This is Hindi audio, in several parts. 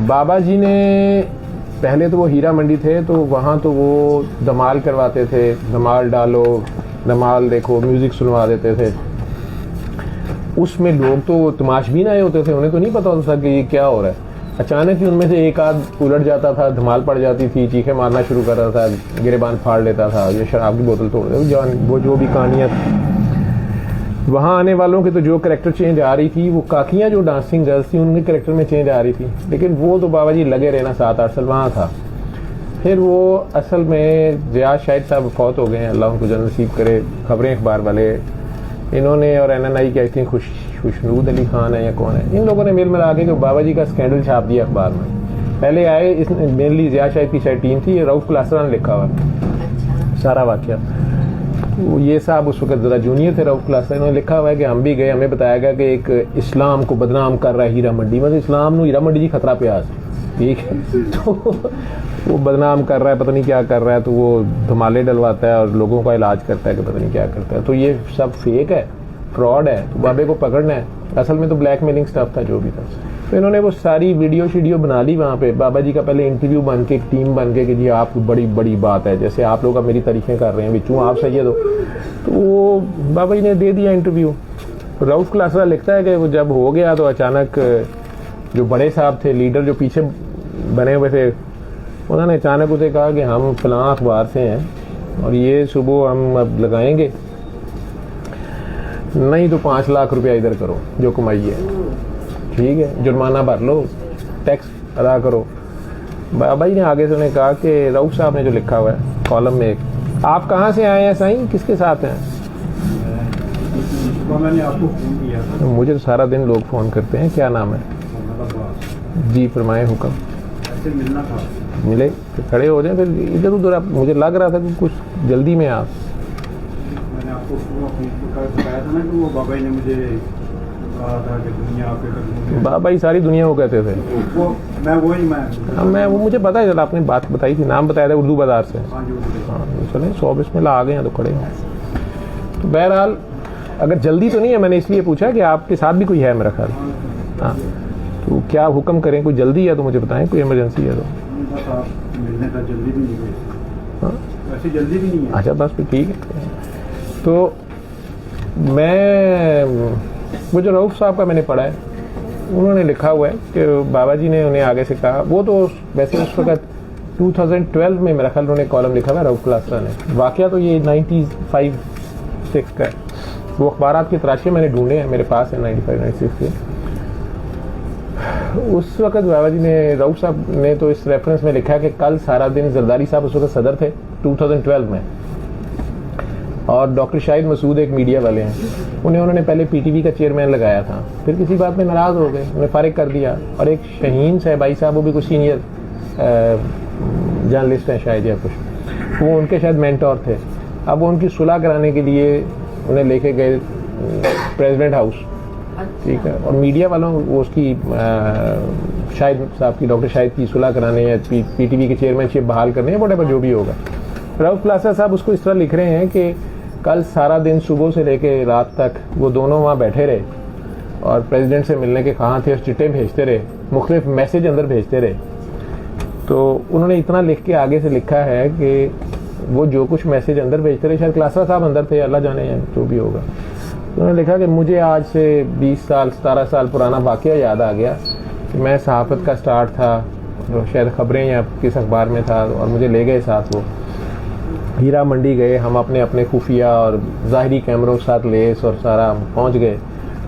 बाबा जी ने पहले तो वो हीरा मंडी थे, तो वहाँ तो वो धमाल करवाते थे, धमाल डालो, धमाल देखो, म्यूज़िक सुनवा देते थे। उसमें लोग तो तमाशबीन आए होते थे, उन्हें तो नहीं पता होता था कि ये क्या हो रहा है। अचानक ही उनमें से एक आध उलट जाता था, धमाल पड़ जाती थी, चीखें मारना शुरू कर रहा था, गिरेबान फाड़ लेता था, ये शराब की बोतल तोड़ देता, वो जो भी कहानियाँ। वहाँ आने वालों के तो जो करेक्टर चेंज आ रही थी, वो काकियाँ जो डांसिंग गर्ल्स थी उनके करेक्टर में चेंज आ रही थी, लेकिन वो तो बाबा जी लगे रहना 7-8 साल वहाँ था। फिर वो असल में जिया शाहिद साहब फौत हो गए हैं, अल्लाह उनको जन्नत नसीब करे। खबरें अखबार वाले इन्होंने और NNI की आई थिंक खुशनूद अली खान है या कौन है, इन लोगों ने मिल मिला के बाबा जी का स्कैंडल छाप दिया अखबार में। पहले आए, इस मेनली जिया शाहिद की शायद टीम थी, रऊफ क्लासरा ने लिखा हुआ सारा वाक़या। ये साहब उस वक्त ज़रा जूनियर थे रऊफ क्लासरा, इन्होंने लिखा हुआ है कि हम भी गए, हमें बताया गया कि एक इस्लाम को बदनाम कर रहा है हीरा मंडी, मतलब इस्लाम हीरा मंडी जी खतरा प्याज, ठीक है। तो वो बदनाम कर रहा है, पता नहीं क्या कर रहा है, तो वो धमाले डलवाता है और लोगों का इलाज करता है कि पता नहीं क्या करता है। तो ये सब फेक है, फ्रॉड है, तो बाबे को पकड़ना है। असल में तो ब्लैकमेलिंग स्टफ था जो भी था। तो इन्होंने वो सारी वीडियो शीडियो बना ली वहाँ पे। बाबा जी का पहले इंटरव्यू बन के, एक टीम बन के कि जी आप बड़ी बड़ी बात है, जैसे आप लोग अब मेरी तारीफें कर रहे हैं, बिच्चू आप सैयद हो। तो वो बाबा जी ने दे दिया इंटरव्यू। रऊफ क्लासरा लिखता है कि वो जब हो गया तो अचानक जो बड़े साहब थे, लीडर जो पीछे बने हुए थे, उन्होंने अचानक उसे कहा कि हम फलां अखबार से हैं और ये सुबह हम अब लगाएंगे, नहीं तो 5 लाख रुपया इधर करो जो कमाई है, ठीक है, जुर्माना भर लो, टैक्स अदा करो। बाबा जी ने आगे से उन्हें कहा कि रऊफ साहब ने जो लिखा हुआ है कॉलम में, आप कहाँ से आए हैं साईं, किसके साथ हैं? मैंने आपको फ़ोन किया था। मुझे तो सारा दिन लोग फ़ोन करते हैं, क्या नाम है? जी फरमाए हुक्म। ऐसे मिलना था। मिले तो खड़े हो जाए, फिर इधर उधर। आप मुझे लग रहा था कि कुछ जल्दी में आप। मैंने आपको बताया था ना कि वो बाबा जी ने मुझे कहा था कि दुनिया आपके बाबा जी सारी दुनिया को कहते थे। वो मैं वो मुझे पता है, जब आपने बात बताई थी, नाम बताया था उर्दू बाजार से। हाँ चले 100 बिस्मिल्ला आ गए हैं तो खड़े हैं। तो बहरहाल अगर जल्दी तो नहीं है, मैंने इसलिए पूछा कि आपके साथ भी कोई है मेरा ख्याल। हाँ, तो क्या हुक्म करें, कोई जल्दी है तो मुझे बताएं, कोई इमरजेंसी है तो। मिलने का जल्दी भी नहीं है। हाँ वैसे जल्दी भी नहीं है। अच्छा बस फिर ठीक है। तो मैं वो जो रऊफ साहब का मैंने पढ़ा है, उन्होंने लिखा हुआ है कि बाबा जी ने उन्हें आगे से कहा, वो तो वैसे उस वक्त 2012 में मेरा ख्याल उन्होंने कॉलम लिखा हुआ है रऊफ क्लासरा ने। वाकया तो ये 95-6 का है। वो अखबारात की तराशे मैंने ढूंढे हैं, मेरे पास है 95-96 के। उस वक्त बाबा जी ने, रऊफ साहब ने तो इस रेफरेंस में लिखा कि कल सारा दिन, जरदारी साहब उस वक्त सदर थे 2012 में, और डॉक्टर शाहिद मसूद एक मीडिया वाले हैं, उन्होंने पहले PTV का चेयरमैन लगाया था, फिर किसी बात में नाराज़ हो गए, उन्हें फारिग कर दिया। और एक शहीन साहबाई साहब, वो भी कुछ सीनियर जर्नलिस्ट हैं शायद या कुछ, वो उनके शायद मेंटोर थे। अब वो उनकी सुलह कराने के लिए उन्हें लेके गए प्रेसिडेंट हाउस, ठीक है, और मीडिया वालों वो उसकी शाहिद साहब की, डॉक्टर शाहिद की सुलह कराने या PTV के चेयरमैनशिप बहाल करने या वोटेवर जो भी होगा। रऊफ क्लासरा साहब उसको इस तरह लिख रहे हैं कि कल सारा दिन सुबह से लेके रात तक वो दोनों वहाँ बैठे रहे और प्रेसिडेंट से मिलने के कहाँ थे, और चिट्ठे भेजते रहे, मुख्तलिफ मैसेज अंदर भेजते रहे। तो उन्होंने इतना लिख के आगे से लिखा है कि वो जो कुछ मैसेज अंदर भेजते रहे, शायद क्लासरा साहब अंदर थे, अल्लाह जाने जो भी होगा। उन्होंने लिखा कि मुझे आज से 20 साल 17 साल पुराना वाक़या याद आ गया कि मैं सहाफ़त का स्टार्ट था, तो शायद खबरें या किस अखबार में था, और मुझे ले गए साथ, वो हीरा मंडी गए, हम अपने अपने खुफिया और ज़ाहिरी कैमरों के साथ लेस और सारा पहुंच गए।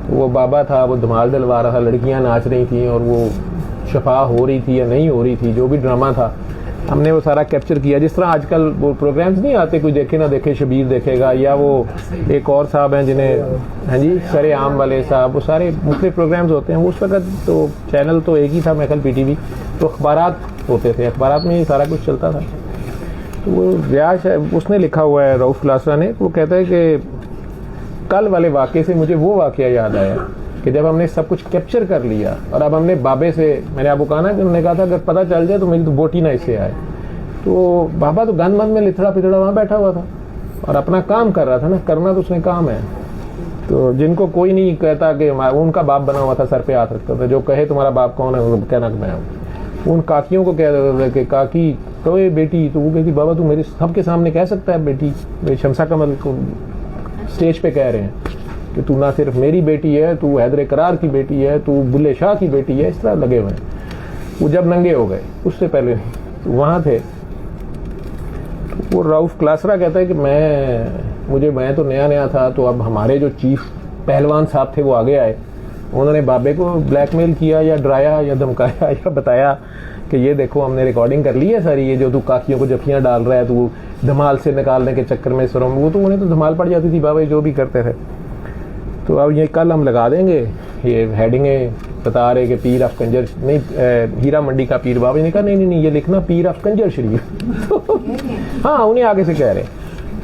तो वो बाबा था, वो धमाल डलवा रहा था, लड़कियां नाच रही थी और वो शफा हो रही थी या नहीं हो रही थी, जो भी ड्रामा था हमने वो सारा कैप्चर किया। जिस तरह आजकल वो प्रोग्राम्स नहीं आते, कोई देखे ना देखे शबीर देखेगा, या वो एक और साहब हैं जिन्हें, हाँ जी, सरे आम वाले साहब, वो सारे मुख्तलिफ प्रोग्राम्स होते हैं। वो उस वक्त तो चैनल तो एक ही था मेरे ख्याल PTV, तो अखबारात होते थे, अखबारात में ये सारा कुछ चलता था। तो वो रियाज है, उसने लिखा हुआ है रऊफ क्लासरा ने, वो कहता है कि कल वाले वाक़े से मुझे वो वाक़या याद आया कि जब हमने सब कुछ कैप्चर कर लिया और अब हमने बाबे से, मैंने आपको कहा ना कि उन्होंने कहा था अगर पता चल जाए तो मेरी तो बोटी ना इससे आए। तो बाबा तो गंद में लिथड़ा पिथड़ा वहाँ बैठा हुआ था और अपना काम कर रहा था ना, करना तो उसने काम है। तो जिनको कोई नहीं कहता कि उनका बाप बना हुआ था, सर पे हाथ रखता था, जो कहे तुम्हारा बाप कौन है वो कहना कि मैं हूँ। उन काकियों को कह देता था कि काकी तो ये बेटी, तो वो कहती बाबा तू मेरे सबके सामने कह सकता है बेटी। मेरी शमसा कमल को स्टेज पे कह रहे हैं कि तू ना सिर्फ मेरी बेटी है, तू हैदर करार की बेटी है, तू बुल्ले शाह की बेटी है, इस तरह लगे हुए हैं। वो जब नंगे हो गए उससे पहले तो वहाँ थे, तो वो राउफ क्लासरा कहता है कि मैं तो नया नया था, तो अब हमारे जो चीफ पहलवान साहब थे वो आगे आए, उन्होंने बाबे को ब्लैकमेल किया या डराया या धमकाया या बताया कि ये देखो हमने रिकॉर्डिंग कर ली है सारी, ये जो तू काकियों को जफियाँ डाल रहा है, तू धमाल से निकालने के चक्कर में सरों, वो तो उन्हें तो धमाल पड़ जाती थी बाबा जो भी करते थे। तो अब ये कल हम लगा देंगे, ये हेडिंगें बता रहे कि पीर ऑफ कंजर नहीं, हीरा मंडी का पीर। बाबा ने कहा नहीं ये लिखना पीर ऑफ कंजर शरीफ। तो हाँ उन्हें आगे से कह रहे,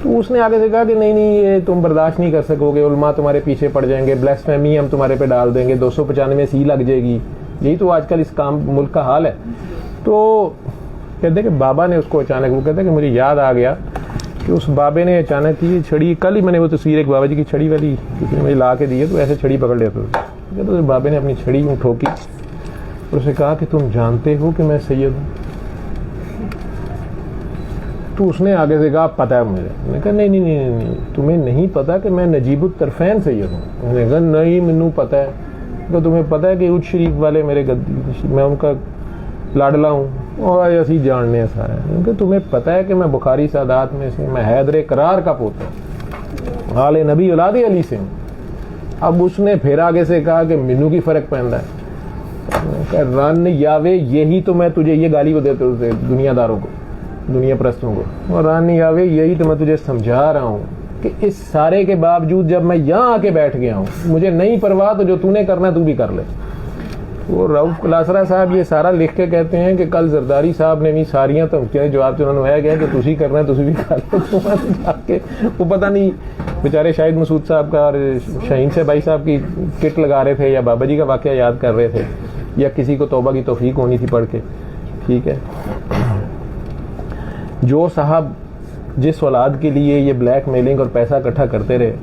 तो उसने आगे से कहा कि नहीं ये तुम बर्दाश्त नहीं कर सकोगे, उलमा तुम्हारे पीछे पड़ जाएंगे, ब्लास्फेमी हम तुम्हारे पे डाल देंगे, 295 सी लग जाएगी। यही तो आजकल इस काम मुल्क का हाल है। तो कहते कि बाबा ने उसको अचानक, वो कहते कि मुझे याद आ गया कि उस बाबे ने अचानक ही छड़ी, कल ही मैंने वो तस्वीर एक बाबा जी की छड़ी वाली किसी ने मुझे ला के दी है, तो ऐसे छड़ी पकड़ लेते थे। तो बाबे ने अपनी छड़ी यूँ ठोकी और उसे कहा कि तुम जानते हो कि मैं सैयद हूँ? तो उसने आगे से कहा पता है मुझे। मैंने कहा नहीं तुम्हें नहीं पता कि मैं नजीबुत तरफैन सैयद हूँ? मैंने कहा नहीं मैनू पता है। तो तुम्हें पता है कि उज शरीफ वाले मेरे गद्दी, मैं उनका लाडला हूँ और असी जानने सारे। क्योंकि तुम्हें पता है कि मैं बुखारी सादात में से, मैं हैदर करार का पोता, आले नबी औलादे अली से हूँ। अब उसने फिर आगे से कहा कि मिनू की फर्क पहनता है, रन यावे, यही तो मैं तुझे, ये गाली को देते उसे दुनियादारों को, दुनिया परस्तों को, और रन यावे यही तो मैं तुझे समझा रहा हूँ कि इस सारे के बावजूद जब मैं यहाँ आके बैठ गया हूँ, मुझे नहीं परवाह, तो जो तूने करना तू भी कर ले। वो रऊफ क्लासरा साहब ये सारा लिख के कहते हैं कि कल जरदारी साहब ने भी सारियां धमकियां जवाब से उन्होंने आया गया कि तुसी करना है तुसी भी कर लो। तो जाके वो पता नहीं बेचारे शाहिद मसूद साहब का और शाहीन से भाई साहब की किट लगा रहे थे, या बाबा जी का वाकया याद कर रहे थे, या किसी को तौबा की तौफीक होनी थी पढ़ के। ठीक है, जो साहब जिस औलाद के लिए ये ब्लैक मेलिंग और पैसा इकट्ठा करते रहे,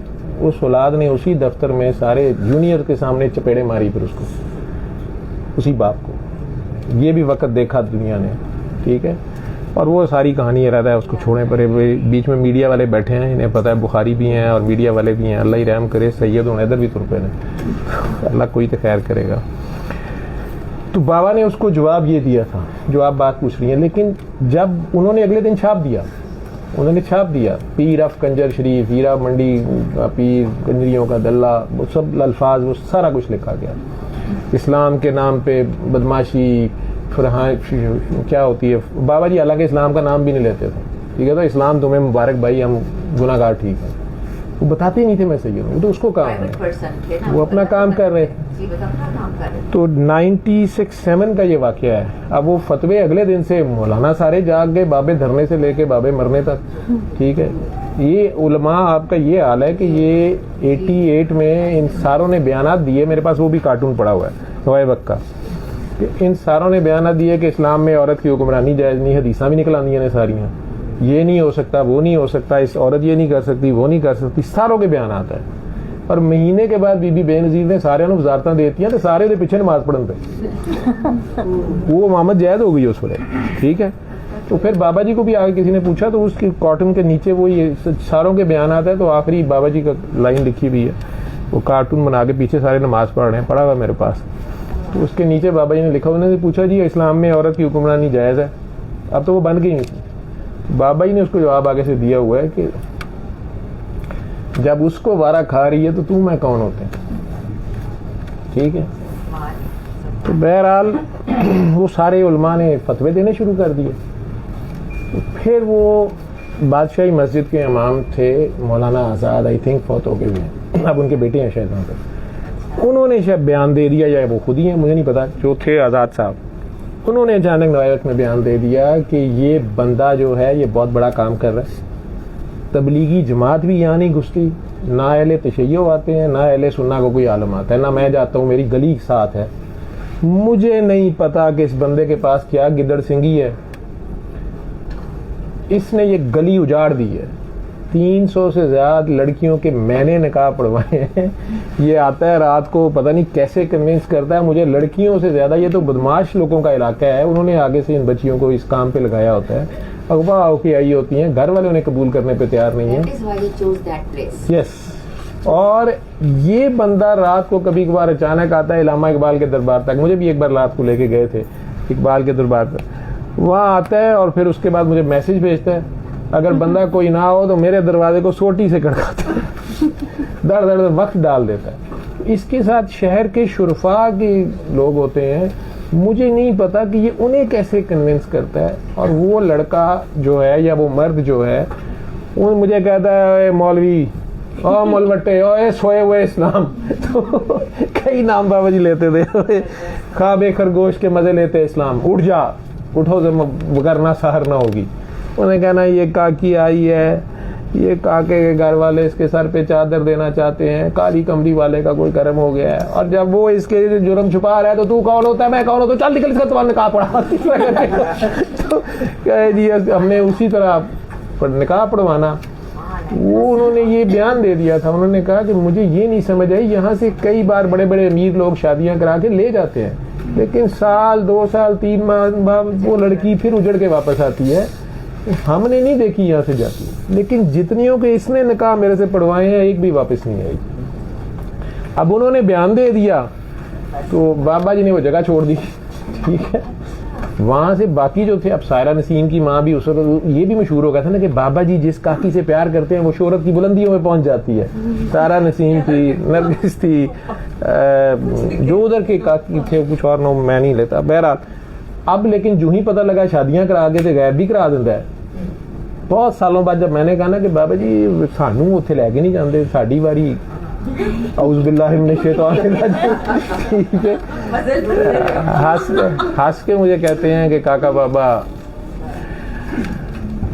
उस औलाद ने उसी दफ्तर में सारे जूनियर के सामने चपेड़े मारी, फिर उसको, उसी बाप को। ये भी वक्त देखा दुनिया ने। ठीक है, और वो सारी कहानी इरादा है उसको छोड़ने पर। बीच में मीडिया वाले बैठे हैं, इन्हें पता है बुखारी भी हैं और मीडिया वाले भी हैं। अल्लाह ही रहम करे, सैयद उनैदर भी तुर पे ने, अल्लाह कोई तो खैर करेगा। तो बाबा ने उसको जवाब ये दिया था जो आप बात पूछ रही हैं। लेकिन जब उन्होंने अगले दिन छाप दिया, उन्होंने छाप दिया पीर ऑफ कंजर शरीफ, हीरा मंडी का पीर, कंजरियों का दल्ला, वो सब अल्फाज, वो सारा कुछ लिखा गया। इस्लाम के नाम पे बदमाशी, फरहान क्या होती है। बाबा जी हालांकि इस्लाम का नाम भी नहीं लेते थे। ठीक है, तो इस्लाम तुम्हें मुबारक भाई, हम गुनाहगार ठीक है, वो बताते ही नहीं थे मैं सही हूँ, तो उसको काम है, वो अपना काम कर रहे। तो 96-7 का ये वाकया है। अब वो फतवे अगले दिन से मौलाना सारे जाग गए, बाबे धरने से लेके बाबे मरने तक। ठीक है, ये उलमा आपका ये हाल है कि ये 88 में इन सारों ने बयानात दिए, मेरे पास वो भी कार्टून पड़ा हुआ है नवाए वक्त का, कि इन सारों ने बयानात दिए कि इस्लाम में औरत की हुक्मरानी जायज़ नहीं, हदीसां भी निकलानी ने सारियाँ, ये नहीं हो सकता, वो नहीं हो सकता, इस औरत ये नहीं कर सकती, वो नहीं कर सकती, सारों के बयानात है। और महीने के बाद बीबी बेनज़ीर ने सारे वजारत देती तो सारे दे पिछे नमाज पढ़न पे वो मोहम्मद जैद हो गई उस वे। ठीक है, तो फिर बाबा जी को भी आगे किसी ने पूछा, तो उसकी कार्टून के नीचे वो ये सारों के बयानात है, तो आखिरी बाबा जी का लाइन लिखी भी है, वो कार्टून बना के पीछे सारे नमाज पढ़ रहे हैं, पढ़ा हुआ मेरे पास। तो उसके नीचे बाबा जी ने लिखा, उन्होंने पूछा जी इस्लाम में औरत की हुक्मरानी जायज़ है? अब तो वो बन गई नहीं। बाबा जी ने उसको जवाब आगे से दिया हुआ है कि जब उसको वारा खा रही है तो तू मैं कौन होते हैं। ठीक है, तो बहरहाल वो सारे उलमा ने फतवे देने शुरू कर दिए। तो फिर वो बादशाही मस्जिद के इमाम थे मौलाना आज़ाद, आई थिंक फौत हो गए हैं, अब उनके बेटे हैं शायद वहाँ पर, उन्होंने शायद बयान दे दिया या वो खुद ही हैं, मुझे नहीं पता, जो थे आज़ाद साहब, उन्होंने अचानक नवायत में बयान दे दिया कि ये बंदा जो है ये बहुत बड़ा काम कर रहा है, तबलीगी जमात भी यहाँ नहीं घुसती, ना अहले तशय्यो आते हैं, ना अहले सुन्ना को कोई आलम आता है, ना मैं जाता हूँ, मेरी गली साथ है। मुझे नहीं पता कि इस बंदे के पास क्या गिदड़ सिंगी है, इसने ये गली उजाड़ दी है, 300 से ज़्यादा लड़कियों के मैंने निकाह पढ़वाए हैं। ये आता है रात को, पता नहीं कैसे कन्विंस करता है मुझे, लड़कियों से ज़्यादा ये तो बदमाश लोगों का इलाका है, उन्होंने आगे से इन बच्चियों को इस काम पे लगाया होता है। अगवा होके आई होती हैं, घर वाले उन्हें कबूल करने पे तैयार नहीं है। यस, और ये बंदा रात को कभी कभार अचानक आता है इलामा इकबाल के दरबार तक। मुझे भी एक बार रात को लेके गए थे इकबाल के दरबार पर, वहाँ आता है और फिर उसके बाद मुझे मैसेज भेजता है, अगर बंदा कोई ना हो तो मेरे दरवाजे को सोटी से खड़काता है, दर दर वक्त डाल देता है। इसके साथ शहर के शुरफा के लोग होते हैं, मुझे नहीं पता कि ये उन्हें कैसे कन्विंस करता है। और वो लड़का जो है या वो मर्द जो है वो मुझे कहता है मौलवी ओ मौलवट्टे ओ सोए हुए इस्लाम। तो कई नाम बाबा जी लेते थे, ख्वाबे खरगोश के मजे लेते इस्लाम, उठ जा उठो वरना सहर ना होगी। उन्हें कहना ये काकी आई है, ये काके के घर वाले इसके सर पे चादर देना चाहते हैं, काली कमरी वाले का कोई कर्म हो गया है, और जब वो इसके जुर्म छुपा रहा है तो तू कौन होता है, मैं कौन होता हूँ, चल निकल इसका तुम्हारा निकाह पढ़ा। तो कह दिया हमने उसी तरह निकाह पढ़वाना। वो उन्होंने ये बयान दे दिया था, उन्होंने कहा कि मुझे ये नहीं समझ आई, यहाँ से कई बार बड़े बड़े अमीर लोग शादियां करा के ले जाते हैं, लेकिन साल 2 साल 3 माह बाद वो लड़की फिर उजड़ के वापस आती है, हमने नहीं देखी यहाँ से जाती। लेकिन जितनियों के इसने निकाह मेरे से पढ़वाए हैं एक भी वापस नहीं आई। अब उन्होंने बयान दे दिया तो बाबा जी ने वो जगह छोड़ दी, ठीक है। वहाँ से बाकी जो थे, अब सायरा नसीम की माँ भी उस वक्त ये भी मशहूर हो गया था ना कि बाबा जी जिस काकी से प्यार करते हैं वो शोहरत की बुलंदियों में पहुंच जाती है। सायरा नसीम थी, नरगिस थी, जो उधर के काकी थे कुछ और नाम मैं नहीं लेता, बहरहाल। अब लेकिन जो ही पता लगा शादियां करा के गैर भी करा देता है। बहुत सालों बाद जब मैंने कहा ना कि बाबा जी सानू उत्थे लैके नहीं जाते, साड़ी वारी औज़ बिल्लाहि मिनश शैतानिर रजीम, ठीक है। हंस के मुझे कहते हैं कि काका बाबा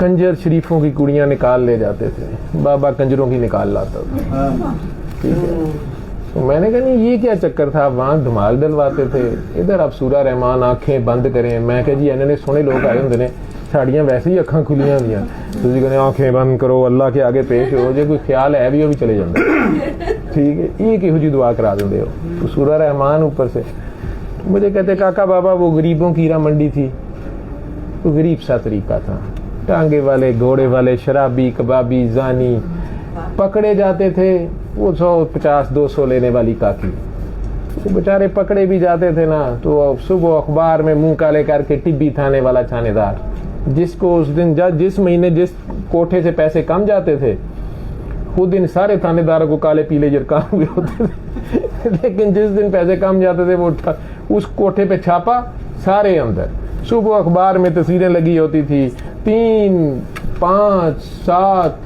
कंजर शरीफों की कुड़ियां निकाल ले जाते थे, बाबा कंजरों की निकाल लाता था, ठीक है। तो मैंने कहा नहीं ये क्या चक्कर था, वहाँ धमाल डलवाते थे, इधर आप सूरा रहमान आंखें बंद करें। मैं कहा जी इन्होंने सोने लोग आए होंगे ने, साड़ियां वैसे ही अखां खुलियां होंदियां, तुसीं कहने आंखें बंद करो अल्लाह के आगे पेश हो, जो कोई ख्याल है भी वो भी चले जाता, ठीक है। ये किहो जी दुआ करा देंगे हो तो सूरा रहमान ऊपर से। मुझे कहते काका बाबा वो गरीबों की हीरा मंडी थी, वो गरीब सा तरीका था, टांगे वाले घोड़े वाले शराबी कबाबी जानी पकड़े जाते थे, वो 150-200 लेने वाली काकी, तो बेचारे पकड़े भी जाते थे ना तो सुबह अखबार में मुंह काले करके टिब्बी थाने वाला थानेदार, जिसको उस दिन जिस महीने जिस कोठे से पैसे कम जाते थे उस दिन सारे थानेदारों को काले पीले जरकान हुए होते थे। लेकिन जिस दिन पैसे कम जाते थे वो उस कोठे पे छापा, सारे अंदर। सुबह अखबार में तस्वीरें लगी होती थी, 3, 5, 7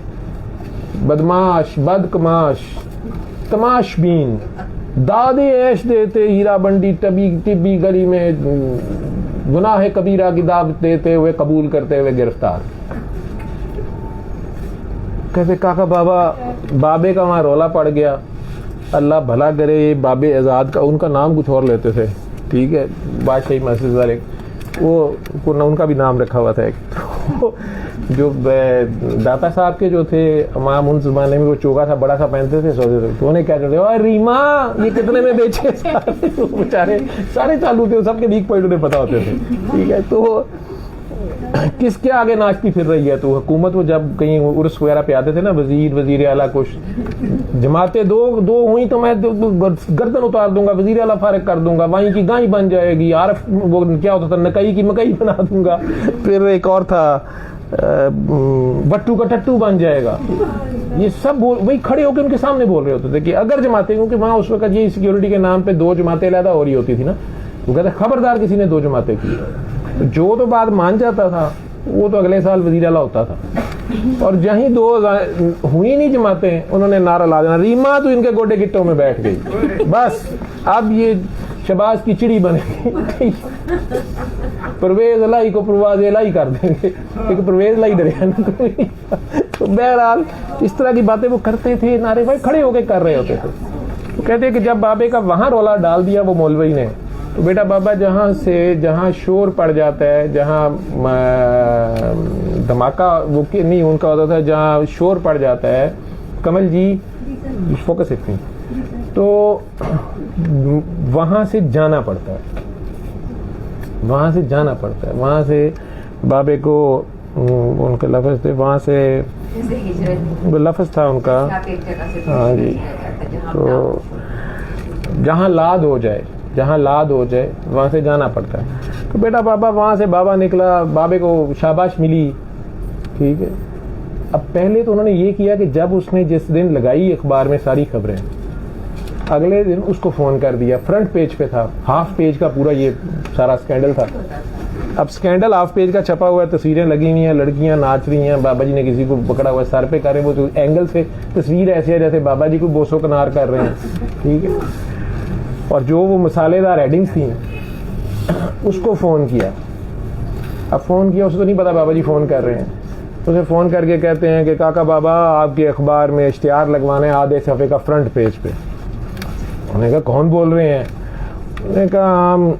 बदमाश बदकमाश तमाशबीन दादे ऐश देते हीरा बंडी टिब्बी गली में गुनाह कबीरा की दावत देते हुए कबूल करते हुए गिरफ्तार। कहते काका बाबा बाबे का वहाँ रौला पड़ गया, अल्लाह भला करे, ये बाबे आज़ाद का उनका नाम कुछ और लेते थे, ठीक है, बादशाही मस्जिद वाले, वो उनका भी नाम रखा हुआ था एक। तो जो दाता साहब के जो थे इमाम उन जमाने में वो चोगा सा बड़ा सा पहनते थे, सोचते थे, तो उन्हें क्या करते और रीमा ये कितने में बेचे, सारे तो बेचारे सारे चालू थे, सबके वीक पॉइंट उन्हें पता होते थे, ठीक है। तो किसके आगे नाचती फिर रही है, तो हुकूमत वो जब कहीं उर्स वगैरह पे आते थे ना, वजीर आला कुछ जमाते दो हुई तो मैं गर्दन उतार दूंगा, वजीर आला फारिग कर दूंगा, वहीं की गाय बन जाएगी, आरफ वो क्या होता था नकई की मकई बना दूंगा, फिर एक और था बट्टू का टट्टू बन जाएगा। ये सब वही खड़े होकर उनके सामने बोल रहे होते थे कि अगर जमाते, क्योंकि वहां उस वक्त ये सिक्योरिटी के नाम पे 2 जमातें अलहदा हो रही होती थी ना, वो कहते खबरदार किसी ने 2 जमातें की। जो तो बात मान जाता था वो तो अगले साल वजीर आला होता था, और जहीं 2 हुई नहीं जमातें, उन्होंने नारा ला देना रीमा तो इनके गोडे गिट्टों में बैठ गई, बस अब ये शबाज की चिड़ी बनेगी, परवेज लाई को परवाज लाई कर देंगे, एक परवेज लाई डरे ना कोई। तो बहरहाल इस तरह की बातें वो करते थे, नारे भाई खड़े होके कर रहे होते थे। तो कहते कि जब बाबे का वहां रौला डाल दिया वो मौलवी ने, तो बेटा बाबा जहाँ शोर पड़ जाता है, जहाँ धमाका वो नहीं उनका होता था जहाँ शोर पड़ जाता है, कमल जी फोकस इतनी, तो वहाँ से जाना पड़ता है, वहाँ से जाना पड़ता है, वहाँ से बाबे को उनके लफ्ज़ थे, वहाँ से वो लफ्ज़ था उनका, हाँ जी, तो जहाँ लाद हो जाए, जहाँ लाद हो जाए वहाँ से जाना पड़ता है। तो बेटा बाबा वहाँ से बाबा निकला, बाबे को शाबाश मिली, ठीक है। अब पहले तो उन्होंने ये किया कि जब उसने जिस दिन लगाई अखबार में सारी खबरें, अगले दिन उसको फ़ोन कर दिया, फ्रंट पेज पे था, हाफ पेज का पूरा ये सारा स्कैंडल था। अब स्कैंडल हाफ पेज का छपा हुआ है, तस्वीरें लगी हुई हैं, लड़कियां नाच रही हैं, बाबा जी ने किसी को पकड़ा हुआ है सर पे कर रहे हैं, वो तो एंगल से तस्वीर ऐसे है जैसे बाबा जी को बोसो कनार कर रहे हैं, ठीक है। और जो वो मसालेदार हेडिंग्स थी उसको फ़ोन किया, अब फ़ोन किया, उसे तो नहीं पता बाबा जी फ़ोन कर रहे हैं, उसे फ़ोन करके कहते हैं कि काका बाबा आपके अखबार में इश्तिहार लगवाना है आधे सफ़े का फ्रंट पेज पे। उन्होंने कहा कौन बोल रहे हैं? उन्होंने कहा हम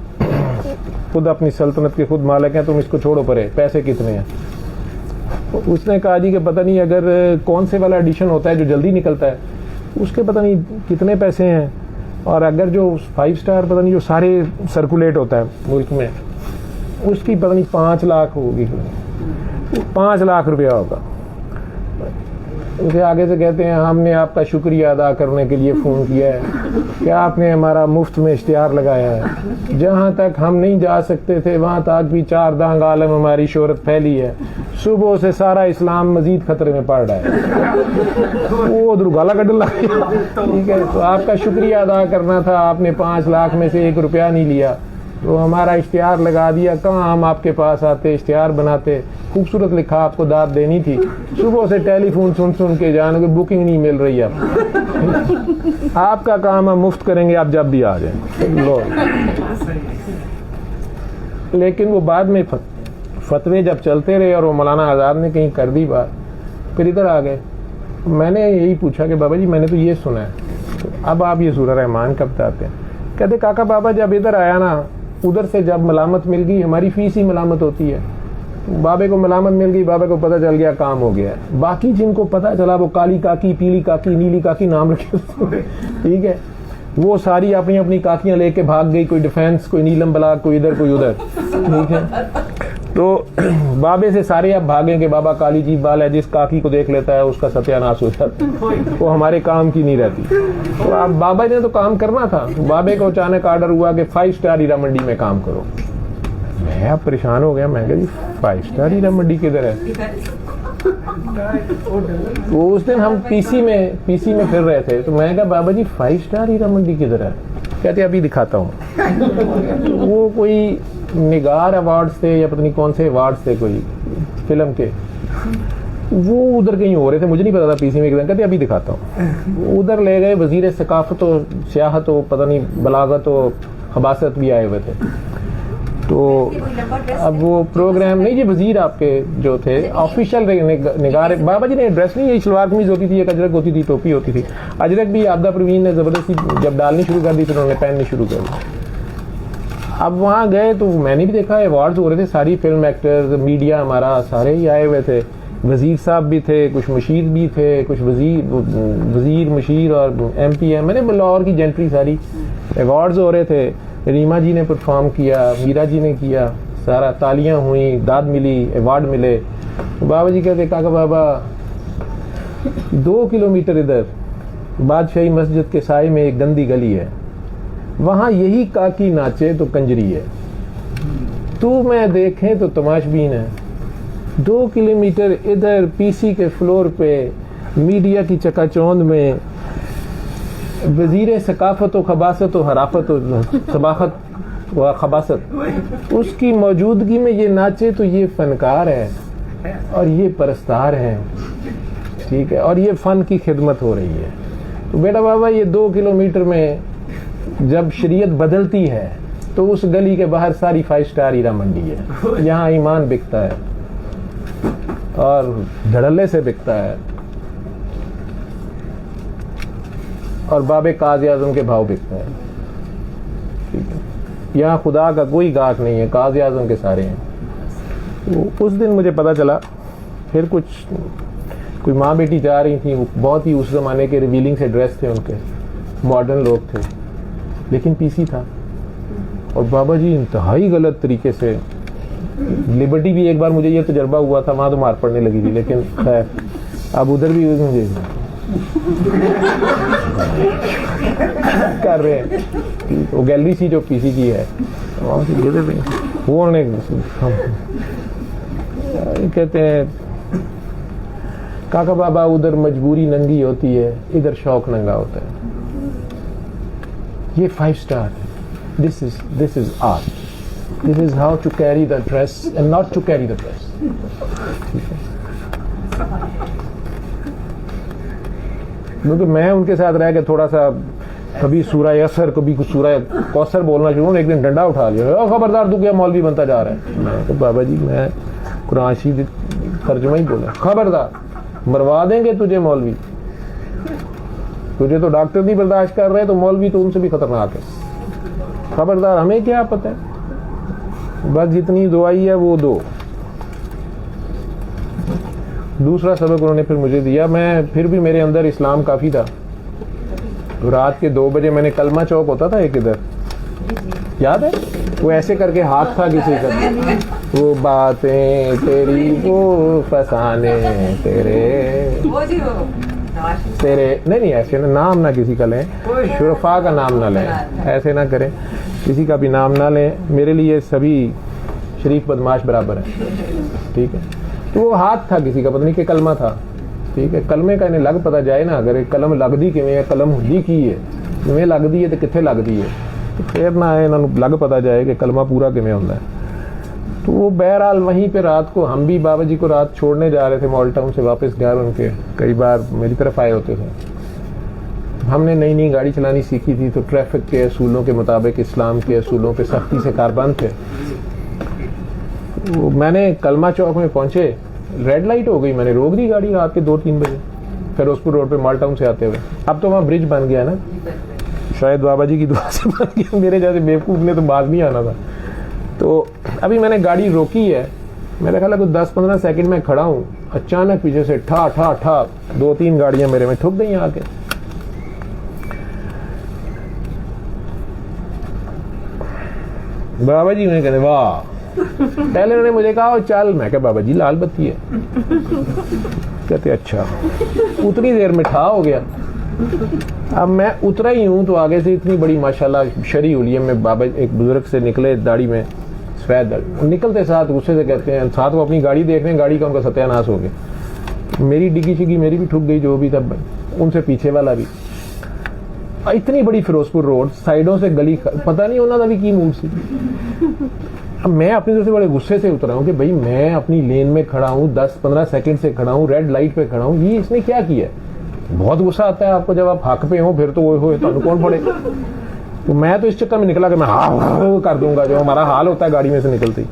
खुद अपनी सल्तनत के खुद मालिक हैं, तुम इसको छोड़ो परे, पैसे कितने हैं? तो उसने कहा जी कि पता नहीं अगर कौन से वाला एडिशन होता है जो जल्दी निकलता है उसके पता नहीं कितने पैसे हैं, और अगर जो 5 स्टार पता नहीं जो सारे सर्कुलेट होता है मुल्क में उसकी पता नहीं 5 लाख होगी, 5 लाख रुपया होगा। उसे आगे से कहते हैं हमने आपका शुक्रिया अदा करने के लिए फ़ोन किया है कि आपने हमारा मुफ्त में इश्तिहार लगाया है, जहाँ तक हम नहीं जा सकते थे वहाँ तक भी 4 दांग आलम हमारी शोहरत फैली है, सुबह से सारा इस्लाम मजीद खतरे में पड़ रहा है। वो उधर गाला कट लगा, ठीक है, तो आपका शुक्रिया अदा करना था, आपने 5 लाख में से 1 रुपया नहीं लिया, तो हमारा इश्तिहार लगा दिया, कहाँ हम आपके पास आते इश्तिहार बनाते, खूबसूरत लिखा आपको दाद देनी थी, सुबह से टेलीफोन सुन सुन के जाने की बुकिंग नहीं मिल रही है, आपका काम हम मुफ्त करेंगे, आप जब भी आ जाए लो। लेकिन वो बाद में फतवे जब चलते रहे और वो मौलाना आज़ाद ने कहीं कर दी बात, फिर इधर आ गए। मैंने यही पूछा कि बाबा जी मैंने तो ये सुना है, तो अब आप ये सूरह रहमान कब बताते हैं? कहते काका बाबा जब इधर आया ना, उधर से जब मलामत मिल गई, हमारी फीस ही मलामत होती है, बाबे को मलामत मिल गई, बाबे को पता चल गया काम हो गया है। बाकी जिनको पता चला वो काली काकी, पीली काकी, नीली काकी नाम रखे, ठीक है, वो सारी अपनी अपनी काकियां लेके भाग गई, कोई डिफेंस, कोई नीलम बलाग, कोई इधर कोई उधर, ठीक है। तो बाबे से सारे अब भागे कि बाबा काली जी बाल है, जिस काकी को देख लेता है उसका सत्यानाश हो जाता है, वो हमारे काम की नहीं रहती। तो अब बाबा ने तो काम करना था, बाबे को अचानक ऑर्डर हुआ कि 5 स्टार हीरा मंडी में काम करो। मैं अब परेशान हो गया, मैं कहा जी 5 स्टार हीरा मंडी किधर है? वो उस दिन हम पीसी में फिर रहे थे, तो मैं कहा बाबा जी 5 स्टार हीरा मंडी किधर है? कहते अभी दिखाता हूँ। वो कोई निगार अवार्ड्स थे या पता नहीं कौन से अवार्ड्स थे कोई फिल्म के, वो उधर कहीं हो रहे थे, मुझे नहीं पता था पीसी में एकदम। कहते अभी दिखाता हूँ। उधर ले गए, वजीर सकाफत हो, सियाहत हो, पता नहीं बलागत हो, खबासत भी आए हुए थे। तो अब वो प्रोग्राम नहीं जी, वजीर आपके जो थे ऑफिशियल निगार, बाबा जी ने ड्रेस नहीं, यही सलवार कमीज होती थी, एक अजरक होती थी, टोपी होती थी। अजरक भी आपदा परवीन ने जबरदस्ती जब डालनी शुरू कर दी फिर उन्होंने पहननी शुरू कर दी। अब वहाँ गए तो मैंने भी देखा अवार्ड्स हो रहे थे, सारी फिल्म एक्टर्स, मीडिया हमारा सारे ही आए हुए थे, वजीर साहब भी थे, कुछ मशीर भी थे, कुछ वजीर मशीर और MPM, मैंने लाहौर की जेंट्री सारी अवार्ड्स हो रहे थे। रीमा जी ने परफॉर्म किया, मीरा जी ने किया, सारा तालियां हुई, दाद मिली, अवार्ड मिले। तो बाबा जी कहते काका बाबा 2 किलोमीटर इधर बादशाही मस्जिद के साए में एक गंदी गली है, वहां यही काकी नाचे तो कंजरी है, तू मैं देखें तो तमाशबीन है। 2 किलोमीटर इधर पीसी के फ्लोर पे मीडिया की चकाचौंध में वजीर सकाफत व खबासत व हराफत व सबाखत व खबासत, उसकी मौजूदगी में ये नाचे तो ये फनकार है और ये परस्तार है, ठीक है, और ये फन की खिदमत हो रही है। तो बेटा बाबा ये 2 किलोमीटर में जब शरीयत बदलती है तो उस गली के बाहर सारी 5 स्टार हीरा मंडी है, यहाँ ईमान बिकता है और धड़ल्ले से बिकता है, और बाबे काज़ी आज़म के भाव बिकते हैं, ठीक है। यहाँ खुदा का कोई गाहक नहीं है, काज़ी आज़म के सारे हैं। तो उस दिन मुझे पता चला फिर कुछ कोई माँ बेटी जा रही थी, वो बहुत ही उस ज़माने के रिवीलिंग से ड्रेस थे उनके, मॉडर्न लोग थे, लेकिन पीसी था। और बाबा जी इंतहाई गलत तरीके से, लिबर्टी भी एक बार मुझे ये तजर्बा हुआ था, वहाँ तो मार पड़ने लगी थी, लेकिन खैर अब उधर भी मुझे कर रहे हैं। वो गैलरी सी जो पीसी की है वहाँ से ये देते हैं, वो कहते हैं काका बाबा उधर मजबूरी नंगी होती है, इधर शौक नंगा होता है। ये 5 स्टार है। This is art, this is how to carry the dress and not to carry the dress. ठीक है, क्योंकि मैं उनके साथ रह के थोड़ा सा कभी सूरा यसर, कभी कुछ सूरा कौसर बोलना शुरू, एक दिन डंडा उठा लिया, खबरदार तू क्या मौलवी बनता जा रहा है। मैं तो बाबा जी मैं कुरान शरीफ तर्जुमा ही बोला, खबरदार मरवा देंगे तुझे मौलवी, तुझे तो डॉक्टर नहीं बर्दाश्त कर रहे तो मौलवी तो उनसे भी खतरनाक है, खबरदार। हमें क्या पता है, बस जितनी दुआई है वो दो। दूसरा सबक उन्होंने फिर मुझे दिया, मैं फिर भी मेरे अंदर इस्लाम काफ़ी था। तो रात के 2 बजे मैंने कलमा चौक होता था एक इधर, याद है, वो ऐसे करके हाथ था किसी का, वो बातें तेरी वो फसाने तेरे नहीं ऐसे ना, नाम ना किसी का लें, शुरफा का नाम ना लें, ऐसे ना करें, किसी का भी नाम ना लें, मेरे लिए सभी शरीफ बदमाश बराबर है। ठीक है, तो वो हाथ था किसी का, पता नहीं कि कलमा था। ठीक है, कलमे का इन्हें लग पता जाए ना, अगर कलम लगदी किवें है, कलम हुंदी की है, किवें लगदी है तो कित्थे लगदी है, तो फिर ना इन्होंने लग पता जाए कि कलमा पूरा किवें होंदा है। तो वो बहरहाल वहीं पे रात को हम भी बाबा जी को रात छोड़ने जा रहे थे मॉल टाउन से वापस घर उनके, कई बार मेरी तरफ आए होते थे। हमने नई नई गाड़ी चलानी सीखी थी, तो ट्रैफिक के असूलों के मुताबिक, इस्लाम के असूलों पे सख्ती से कारबंद थे। तो मैंने कलमा चौक में पहुंचे, रेड लाइट हो गई, मैंने रोक दी गाड़ी रात के 2-3 बजे फिरोजपुर रोड पे मॉल टाउन से आते हुए। अब तो वहाँ ब्रिज बन गया ना, शायद बाबा जी की दुआ से बन गया, मेरे जैसे बेवकूफ़ ने तो बाज नहीं आना था। तो अभी मैंने गाड़ी रोकी है, मेरा ख्याल है कुछ 10-15 सेकंड में खड़ा हूँ, अचानक पीछे से ठा ठा ठा 2-3 गाड़ियां मेरे में ठुक गई आके। बाबा जी मैं कहते वाह, पहले उन्होंने मुझे कहा चल, मैं क्या बाबा जी लाल बत्ती है, कहते अच्छा, उतनी देर में ठा हो गया। अब मैं उतरा ही हूँ तो आगे से इतनी बड़ी माशाल्लाह शरी हुलियम में बाबा एक बुजुर्ग से निकले, दाढ़ी में सफेद दाढ़ी, निकलते साथ गुस्से से कहते हैं, साथ वो अपनी गाड़ी देख रहे हैं, गाड़ी का उनका सत्यानाश हो गया, मेरी डिग्गी शिगी मेरी भी ठुक गई, जो भी था उनसे पीछे वाला भी। इतनी बड़ी फिरोजपुर रोड, साइडों से गली, पता नहीं होना था भी की मूड सी। अब मैं अपनी तरफ से बड़े गुस्से से उतरा हूँ कि भाई मैं अपनी लेन में खड़ा हूँ, 10-15 सेकंड से खड़ा हूँ, रेड लाइट पे खड़ा हूँ, ये इसने क्या किया। बहुत गुस्सा आता है आपको जब आप हक पे हो, फिर तो वो तो कौन पड़े। तो मैं तो इस चक्कर में निकला कि मैं हाँ कर दूंगा, जो हमारा हाल होता है गाड़ी में से निकलते ही।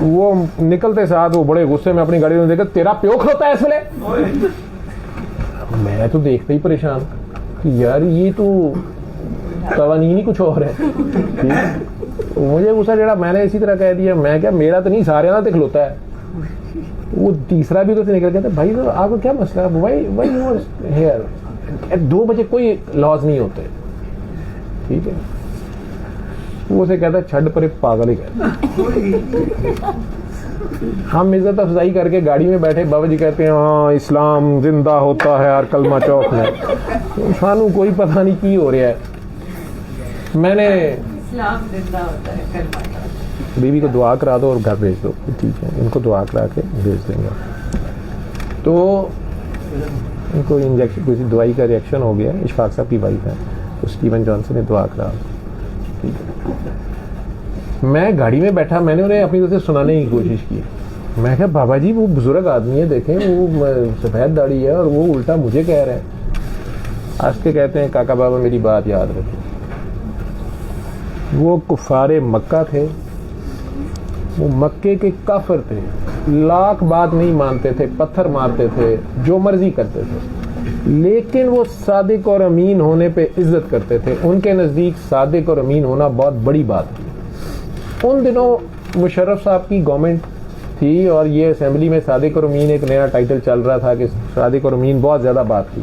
वो निकलते साथ वो बड़े गुस्से में अपनी गाड़ी में देखा, तेरा प्यो खड़ोता है इसलिए। मैं तो देखते ही परेशान कि यार ये तो कवानीन ही कुछ और है। ठीक, मुझे गुस्सा जड़ा, मैंने इसी तरह कह दिया, मैं क्या मेरा तो नहीं सारे ना खलोता है। वो तीसरा भी तो निकल गया था, भाई तो आपको क्या मसला है, वाई हेयर 2 बजे कोई लॉज नहीं होते। ठीक है, वो उसे कहता है छड़ पर पागल ही कहता। हम इज्जत अफजाई करके गाड़ी में बैठे, बाबा जी कहते हैं हाँ इस्लाम जिंदा होता है हर कलमा चौक में। तो सानू कोई पता नहीं की हो रहा है। मैंने इस्लाम जिंदा होता है कलमा चौक। बीवी को दुआ करा दो और घर भेज दो, ठीक है, इनको दुआ करा के भेज देंगे। तो इनको इंजेक्शन किसी दवाई का रिएक्शन हो गया, इशफाक साहब की वाइफ है, तो स्टीवन जॉनसन ने दुआ करा। ठीक है, मैं गाड़ी में बैठा, मैंने उन्हें अपनी तरफ से सुनाने की कोशिश की। मैं कहा बाबा जी वो बुजुर्ग आदमी है, देखें वो सफ़ेद दाढ़ी है और वो उल्टा मुझे कह रहे हैं। आज के कहते हैं काका बाबा मेरी बात याद रखें, वो कुफारे मक्का थे, वो मक्के के काफिर थे, लाख बात नहीं मानते थे, पत्थर मारते थे, जो मर्जी करते थे, लेकिन वो सादिक और अमीन होने पे इज्जत करते थे। उनके नज़दीक सादिक और अमीन होना बहुत बड़ी बात है। उन दिनों मुशर्रफ साहब की गवर्नमेंट थी और ये असेंबली में सादिक और अमीन एक नया टाइटल चल रहा था कि सादिक और अमीन बहुत ज़्यादा बात की।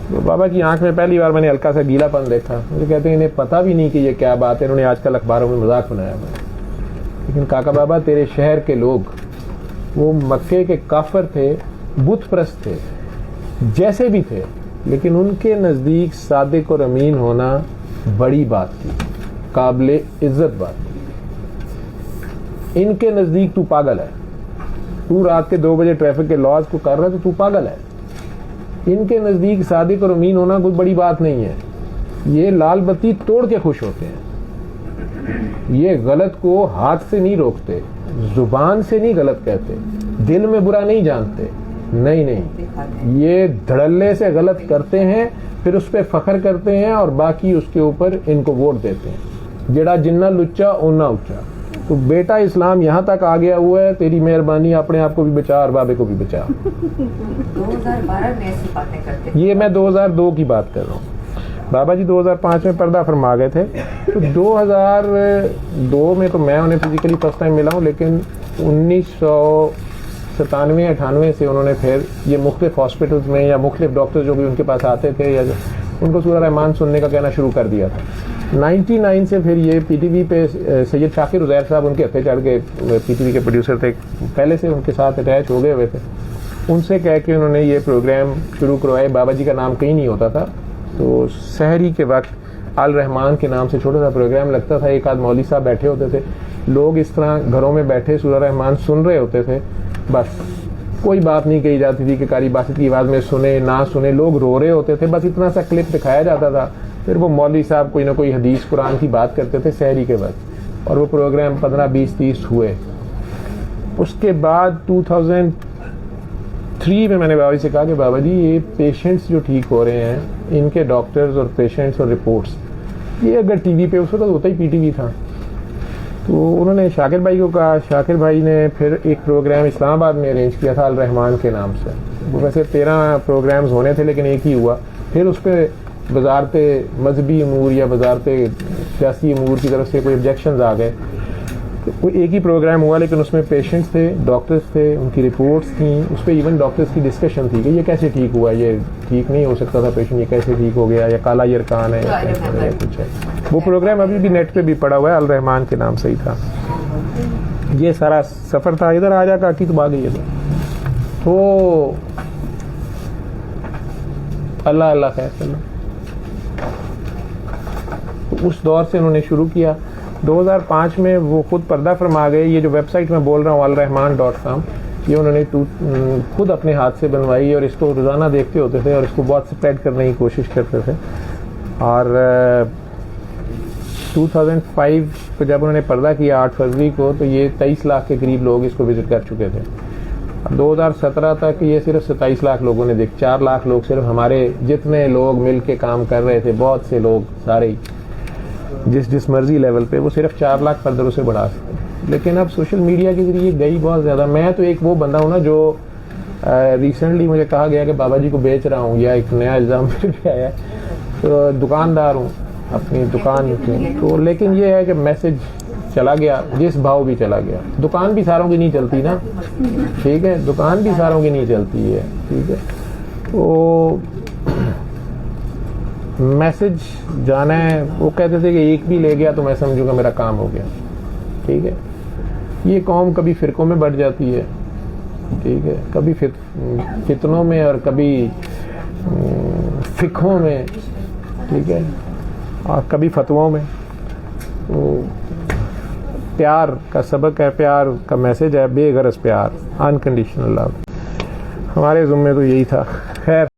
तो बाबा की आंख में पहली बार मैंने हल्का सा गीलापन देखा। मुझे कहते हैं इन्हें पता भी नहीं कि ये क्या बात है, इन्होंने आजकल अखबारों में मजाक बनाया हुआ है। लेकिन काका बाबा तेरे शहर के लोग वो मक्के के काफिर थे, बुत प्रस्त थे, जैसे भी थे, लेकिन उनके नज़दीक सादिक और अमीन होना बड़ी बात थी, काबिले इज्जत बात थी। इनके नज़दीक तू पागल है, तू रात के 2 बजे ट्रैफिक के लॉज को कर रहा है तो तू पागल है। इनके नज़दीक सादिक और अमीन होना कोई बड़ी बात नहीं है। ये लाल बत्ती तोड़ के खुश होते हैं, ये गलत को हाथ से नहीं रोकते, जुबान से नहीं गलत कहते, दिल में बुरा नहीं जानते, नहीं नहीं, ये धड़ल्ले से गलत करते हैं, फिर उस पर फख्र करते हैं और बाकी उसके ऊपर इनको वोट देते हैं। जेड़ा जिन्ना लुच्चा उन्ना उच्चा। तो बेटा इस्लाम यहाँ तक आ गया हुआ है, तेरी मेहरबानी, अपने आप को भी बचा और बाबे को भी बचा। 2012 में ऐसी बातें करते। ये मैं 2002 की बात कर रहा हूँ। बाबा जी 2005 में पर्दा फरमा गए थे, तो 2002 में तो मैं उन्हें फिजिकली फर्स्ट टाइम मिला हूँ, लेकिन 1997-98 से उन्होंने फिर ये मुख्तलिफ हॉस्पिटल्स में या मुख्तलिफ डॉक्टर्स जो भी उनके पास आते थे या उनको सूरह रहमान सुनने का कहना शुरू कर दिया था। 99 से फिर ये पीटीवी पे सैयद शाकिर उज़ैर साहब उनके हथे चढ़ के, पीटीवी के प्रोड्यूसर थे, पहले से उनके साथ अटैच हो गए हुए थे, उनसे कह के उन्होंने ये प्रोग्राम शुरू करवाए। बाबा जी का नाम कहीं नहीं होता था, तो सहरी के वक्त अल रहमान के नाम से छोटा सा प्रोग्राम लगता था, एक आध मौलवी साहब बैठे होते थे, लोग इस तरह घरों में बैठे सूरह रहमान सुन रहे होते थे, बस कोई बात नहीं कही जाती थी कि कारी बासित की आवाज़ में सुने ना सुने, लोग रो रहे होते थे, बस इतना सा क्लिप दिखाया जाता था। फिर वो मौलवी साहब कोई ना कोई हदीस कुरान की बात करते थे सहरी के वक्त, और वो प्रोग्राम 15, 20, 30 हुए। उसके बाद 2003 में मैंने बाबा जी से कहा कि बाबा जी ये पेशेंट्स जो ठीक हो रहे हैं, इनके डॉक्टर्स और पेशेंट्स और रिपोर्ट्स, ये अगर टीवी पे उस वक्त होता ही पीटीवी था। तो उन्होंने शाकिर भाई को कहा, शाकिर भाई ने फिर एक प्रोग्राम इस्लामाबाद में अरेंज किया था अल रहमान के नाम से। वो वैसे 13 प्रोग्राम्स होने थे लेकिन एक ही हुआ। फिर उस पर वजारत मजहबी अमूर या वजारत सियासी अमूर की तरफ से कोई ऑब्जेक्शंस आ गए, तो कोई एक ही प्रोग्राम हुआ, लेकिन उसमें पेशेंट्स थे, डॉक्टर्स थे, उनकी रिपोर्ट्स थी, उस पर इवन डॉक्टर्स की डिस्कशन थी कि ये कैसे ठीक हुआ, ये ठीक नहीं हो सकता था पेशेंट, ये कैसे ठीक हो गया, या काला यरकान है या कुछ है। वो प्रोग्राम अभी भी नेट पे भी पड़ा हुआ है, अल रहमान के नाम से ही था। ये सारा सफ़र था। इधर आ जाकर की तो आ गई इधर, तो अल्लाह अल्लाह खैर चलो। तो उस दौर से उन्होंने शुरू किया। 2005 में वो खुद पर्दा फरमा गए। ये जो वेबसाइट मैं बोल रहा हूँ alrahman.com, ये उन्होंने खुद अपने हाथ से बनवाई और इसको रोज़ाना देखते होते थे और इसको बहुत स्प्रेड करने की कोशिश करते थे। और 2005 को जब उन्होंने पर्दा किया 8 फरवरी को, तो ये 23 लाख के करीब लोग इसको विजिट कर चुके थे। 2017 तक ये सिर्फ 27 लाख लोगों ने 4 लाख लोग सिर्फ हमारे जितने लोग मिल के काम कर रहे थे, बहुत से लोग सारे ही जिस मर्जी लेवल पे, वो सिर्फ 4 लाख पर्दरों से बढ़ा सकते। लेकिन अब सोशल मीडिया के जरिए गई बहुत ज़्यादा। मैं तो एक वो बंदा हूँ ना जो रिसेंटली मुझे कहा गया कि बाबा जी को बेच रहा हूँ, या एक नया इल्ज़ाम फिर भी आया, तो दुकानदार हूँ अपनी दुकान में। तो लेकिन ये है कि मैसेज चला गया, जिस भाव भी चला गया। दुकान भी सारों की नहीं चलती ना, ठीक है, दुकान भी सारों की नहीं चलती है, ठीक है। तो मैसेज जाना है। वो कहते थे कि एक भी ले गया तो मैं समझूंगा मेरा काम हो गया, ठीक है। ये कौम कभी फिरकों में बढ़ जाती है, ठीक है, कभी फितनों में और कभी फिकों में, ठीक है, और कभी फतवों में। तो प्यार का सबक है, प्यार का मैसेज है, बेगरज प्यार, अनकंडीशनल लव। हमारे ज़ुम्मे तो यही था। खैर।